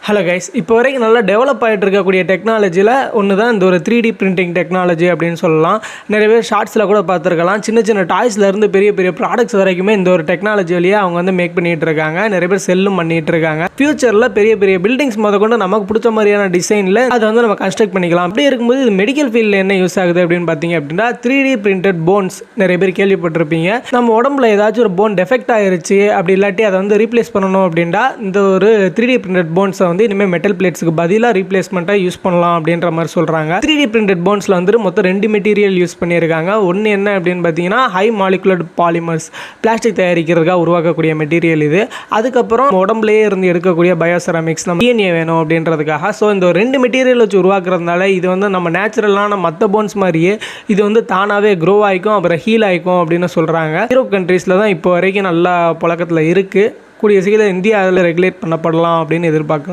Hello guys, இப்போ வரைக்கும் நல்லா டெவலப் ஆகிட்டு இருக்கக்கூடிய டெக்னாலஜியில் ஒன்று தான் இந்த ஒரு 3D பிரிண்டிங் டெக்னாலஜி அப்படின்னு சொல்லலாம். நிறைய பேர் ஷார்ட்ஸில் கூட பார்த்துருக்கலாம். சின்ன சின்ன டாய்ஸ்லேருந்து பெரிய பெரிய ப்ராடக்ட்ஸ் வரைக்குமே இந்த ஒரு டெக்னாலஜி வழியாக அவங்க வந்து மேக் பண்ணிகிட்டு இருக்காங்க. நிறைய பேர் செல்லும் பண்ணிகிட்டு இருக்காங்க. ஃபியூச்சரில் பெரிய பெரிய பில்டிங்ஸ் கொண்டு நமக்கு பிடிச்ச மாதிரியான டிசைனில் அதை வந்து நம்ம கன்ஸ்ட்ரக்ட் பண்ணிக்கலாம். அப்படி இருக்கும்போது இது மெடிக்கல் ஃபீல்டில் என்ன யூஸ் ஆகுது அப்படின்னு பார்த்தீங்க அப்படின்னா 3D பிரிண்டட் போன்ஸ் நிறைய பேர் கேள்விப்பட்டிருப்பீங்க. நம்ம உடம்புல ஏதாச்சும் ஒரு போன் டெஃபெக்ட் ஆயிருச்சு, அப்படி இல்லாட்டி அதை வந்து ரீப்ளேஸ் பண்ணணும் அப்படின்னா இந்த ஒரு 3D பிரிண்டட் போன்ஸை வந்து இனிமேல் மெட்டல் பிளேட்ஸ்க்கு பதிலாக ரீப்ளேஸ்மெண்ட்டாக யூஸ் பண்ணலாம் அப்படின்ற மாதிரி சொல்கிறாங்க. 3D பிரிண்டட் போன்ஸில் வந்து மொத்தம் 2 மெட்டீரியல் யூஸ் பண்ணியிருக்காங்க. ஒன்று என்ன அப்படின்னு பார்த்தீங்கன்னா ஹை மாலிகுலர் பாலிமர்ஸ், பிளாஸ்டிக் தயாரிக்கிறதுக்காக உருவாக்கக்கூடிய மெட்டீரியல் இது. அதுக்கப்புறம் உடம்புலேயே இருந்து எடுக்கக்கூடிய பயோசெராமிக்ஸ், நம்ம DNA வேணும் அப்படின்றதுக்காக. ஸோ இந்த 2 மெட்டீரியல் வச்சு உருவாக்குறதுனால இது வந்து நம்ம நேச்சுரலான மற்ற போன்ஸ் மாதிரியே இது வந்து தானாகவே க்ரோ ஆகிக்கும், அப்புறம் ஹீல் ஆகிக்கும் அப்படின்னு சொல்கிறாங்க. யூரோப் கண்ட்ரீஸில் தான் இப்போ வரைக்கும் நல்லா புழக்கத்தில் இருக்குது. கூடிய சீக்கிரம் இந்தியா அதில் ரெகுலேட் பண்ணப்படலாம் அப்படின்னு எதிர்பார்க்கலாம்.